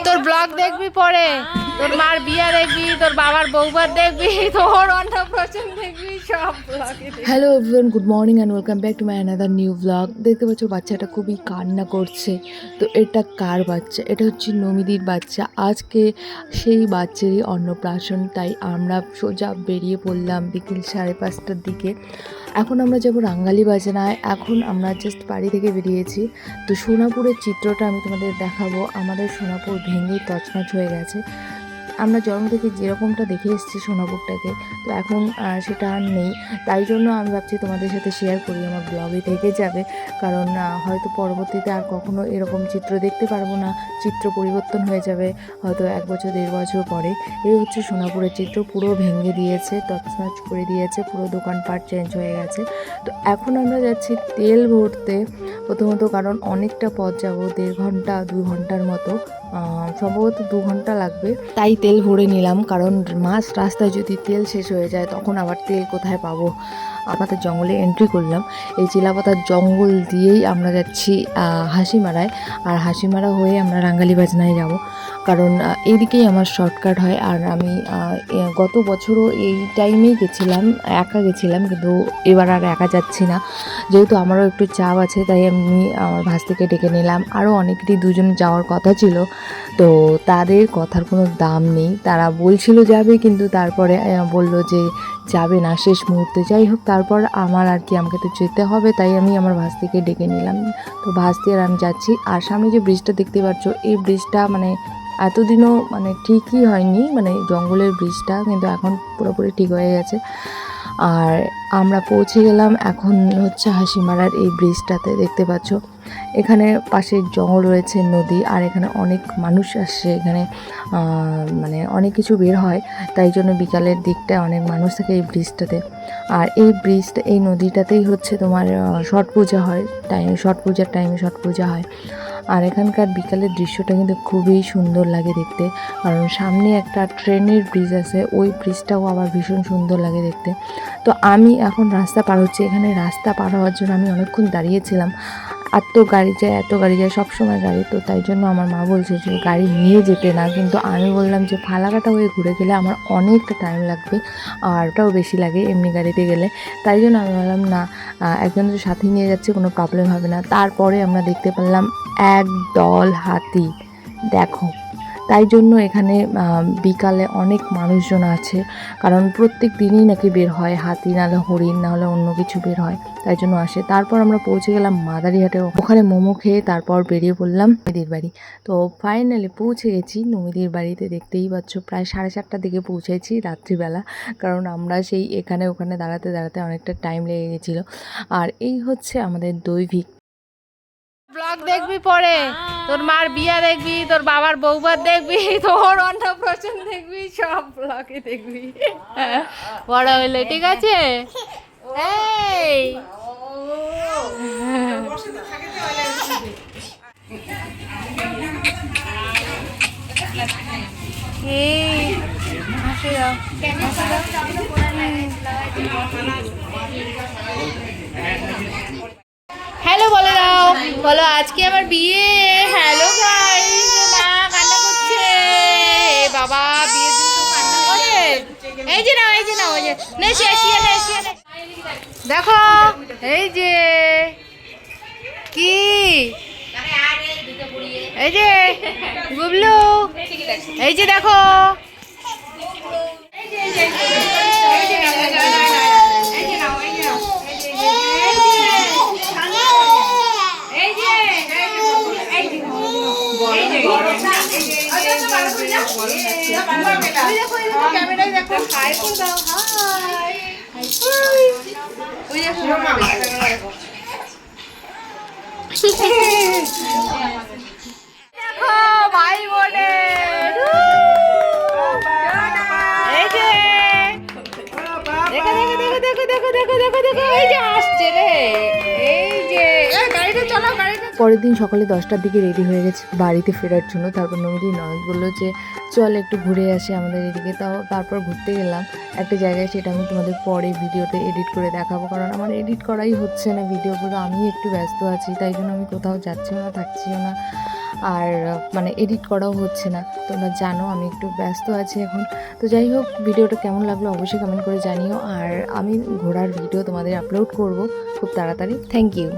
তোর ব্লগ দেখবি পরে, তোর মার বিয়া দেখবি, তোর বাবার বউবার দেখবি, তোর অন্নপ্রাশন দেখবি, সব ব্লগে দেখবি। Hello everyone, good morning and welcome back to my another new blog. দেখতে পাচ্ছ বাচ্চাটা খুবই কান্না করছে। তো এটা কার বাচ্চা? এটা হচ্ছে নমিদির বাচ্চা। আজকে সেই বাচ্চারই অন্নপ্রাশন, তাই আমরা সোজা বেরিয়ে পড়লাম বিকেল 5:30টার দিকে। এখন আমরা যাবো রাঙ্গালি বাজনায়। এখন আমরা জাস্ট বাড়ি থেকে বেরিয়েছি। তো সোনাপুরের চিত্রটা আমি তোমাদের দেখাবো। আমাদের সোনাপুর ভেঙে তছনছ হয়ে গেছে। আমরা জন্ম থেকে যেরকমটা দেখে এসেছি সোনাপুরটাকে, তো এখন সেটা আর নেই। তাই জন্য আমি ভাবছি তোমাদের সাথে শেয়ার করি, আমার ব্লগে থেকে যাবে। কারণ হয়তো পরবর্তীতে আর কখনো এরকম চিত্র দেখতে পারবো না, চিত্র পরিবর্তন হয়ে যাবে হয়তো 1 বছর 1.5 বছর পরে। এই হচ্ছে সোনাপুরের চিত্র, পুরো ভেঙে দিয়েছে, তছনছ করে দিয়েছে, পুরো দোকানপাট চেঞ্জ হয়ে গেছে। তো এখন আমরা যাচ্ছি তেল ভরতে প্রথমত, কারণ অনেকটা পথ যাবো, 1.5 ঘন্টা 2 ঘন্টার মতো, সম্ভবত 2 ঘন্টা লাগবে। তাই তেল ভরে নিলাম, কারণ মাঝ রাস্তায় যদি তেল শেষ হয়ে যায় তখন আবার তেল কোথায় পাবো। আমাদের জঙ্গলে এন্ট্রি করলাম। এই চিলাপাতার জঙ্গল দিয়েই আমরা যাচ্ছি হাসিমারায়, আর হাসিমারা হয়ে আমরা রাঙ্গালি বাজনায় যাব, কারণ এইদিকেই আমার শর্টকাট হয়। আর আমি গত বছরও এই টাইমেই গেছিলাম, একা গেছিলাম, কিন্তু এবার আর একা যাচ্ছি না। যেহেতু আমারও একটু চাপ আছে, তাই আমি আমার ভাস্তিকে ডেকে নিলাম। আরও অনেকেরই 2 জন যাওয়ার কথা ছিল, তো তাদের কথার কোনো দাম নেই। তারা বলছিল যাবে, কিন্তু তারপরে বলল যে যাবে না শেষ মুহূর্তে। যাই হোক, তারপর আমার আর কি, আমাকে তো যেতে হবে, তাই আমি আমার ভাস্তিকে ডেকে নিলাম। তো ভাস্তি আর আমি যাচ্ছি। আর সামনে যে ব্রিজটা দেখতে পাচ্ছ, এই ব্রিজটা মানে এতদিনও মানে ঠিকই হয়নি, মানে জঙ্গলের ব্রিজটা, কিন্তু এখন পুরোপুরি ঠিক হয়ে গেছে। আর আমরা পৌঁছে গেলাম এখন হচ্ছে হাসিমারার এই ব্রিজটাতে। দেখতে পাচ্ছ এখানে পাশে জঙ্গল রয়েছে, নদী, আর এখানে অনেক মানুষ আসছে। এখানে মানে অনেক কিছু বের হয়, তাই জন্য বিকালের দিকটায় অনেক মানুষ থাকে এই ব্রিজটাতে। আর এই ব্রিজটা, এই নদীটাতেই হচ্ছে তোমার ছট পূজা হয়, ছট পূজার টাইমে ছট পূজা হয়। আর এখানকার বিকালের দৃশ্যটা কিন্তু খুবই সুন্দর লাগে দেখতে, কারণ সামনে একটা ট্রেনের ব্রিজ আছে, ওই ব্রিজটাও আবার ভীষণ সুন্দর লাগে দেখতে। তো আমি এখন রাস্তা পার হচ্ছি। এখানে রাস্তা পার হওয়ার জন্য আমি অনেকক্ষণ দাঁড়িয়েছিলাম। এত গাড়ি যায়, সবসময় গাড়ি, তো তাই জন্য আমার মা বলছে যে গাড়ি নিয়ে যেতে না, কিন্তু আমি বললাম যে ফালাকাটা হয়ে ঘুরে গেলে আমার অনেকটা টাইম লাগবে, আর ওটাও বেশি লাগে এমনি গাড়িতে গেলে। তাই জন্য আমি বললাম না, একজনের সাথে নিয়ে যাচ্ছে, কোনো প্রবলেম হবে না। তারপরে আমরা দেখতে পেলাম এক দল হাতি, দেখো। তাই জন্য এখানে বিকালে অনেক মানুষজন আছে, কারণ প্রত্যেক দিনই নাকি বের হয় হাতি, নাহলে হরিণ, নাহলে অন্য কিছু বের হয়, তাই জন্য আসে। তারপর আমরা পৌঁছে গেলাম মাদারিহাটে, ওখানে মোমো খেয়ে তারপর বেরিয়ে পড়লাম নমিদির বাড়ি। তো ফাইনালি পৌঁছে গেছি নমিদির বাড়িতে। দেখতেই পাচ্ছ প্রায় 4:30টার দিকে পৌঁছেছি রাত্রিবেলা, কারণ আমরা সেই এখানে ওখানে দাঁড়াতে দাঁড়াতে অনেকটা টাইম লেগে গেছিলো। আর এই হচ্ছে আমাদের দৈবিক ব্লগ দেখবি পরে, তোর মার বিয়া দেখবি, তোর বাবার বউবার দেখবি, তোর অন্নপ্রাশন দেখবি, সব ব্লগে দেখবি বড় হইলে, ঠিক আছে? এই হ্যালো বলে দাও, বলো আজকে আমার বিয়ে। হ্যালো গাইস, না কান্না করছে, এ বাবা বিয়ের দিন তো কান্না করে। এই যে নাও, এই যে নাও, এই যে নে এসিয়ে নে, এসিয়ে নে, দেখো এই যে কি, এই যে গুবলু, এই যে দেখো, ক্যামেরায় দেখো, হাই করে দাও, হাই, ওই দেখো দেখো ভাই বোনের, এই যে দেখো দেখো দেখো দেখো দেখো দেখো দেখো দেখো, এই যে আসছে রে, এই যে গাড়িটা চালাও, গাড়িটা। পরের দিন সকালে 10টার দিকে রেডি হয়ে গেছে বাড়িতে ফেরার জন্য। তারপর নমিদির ননদ বললো যে চল একটু ঘুরে আসি আমাদের এদিকে। তারপর ঘুরতে গেলাম একটা জায়গায়, সেটা আমি তোমাদের পরে ভিডিওতে এডিট করে দেখাবো, কারণ আমার এডিট করাই হচ্ছে না ভিডিওগুলো, আমি একটু ব্যস্ত আছি, তাই জন্য আমি কোথাও যাচ্ছিও না, থাকছিও না। আর মানে এডিট করাও হচ্ছে না। তোমরা জানো আমি একটু ব্যস্ত আছি এখন। তো যাই হোক, ভিডিওটা কেমন লাগলো অবশ্যই কমেন্ট করে জানিও। আর আমি ঘোরার ভিডিও তোমাদের আপলোড করব খুব তাড়াতাড়ি। Thank you.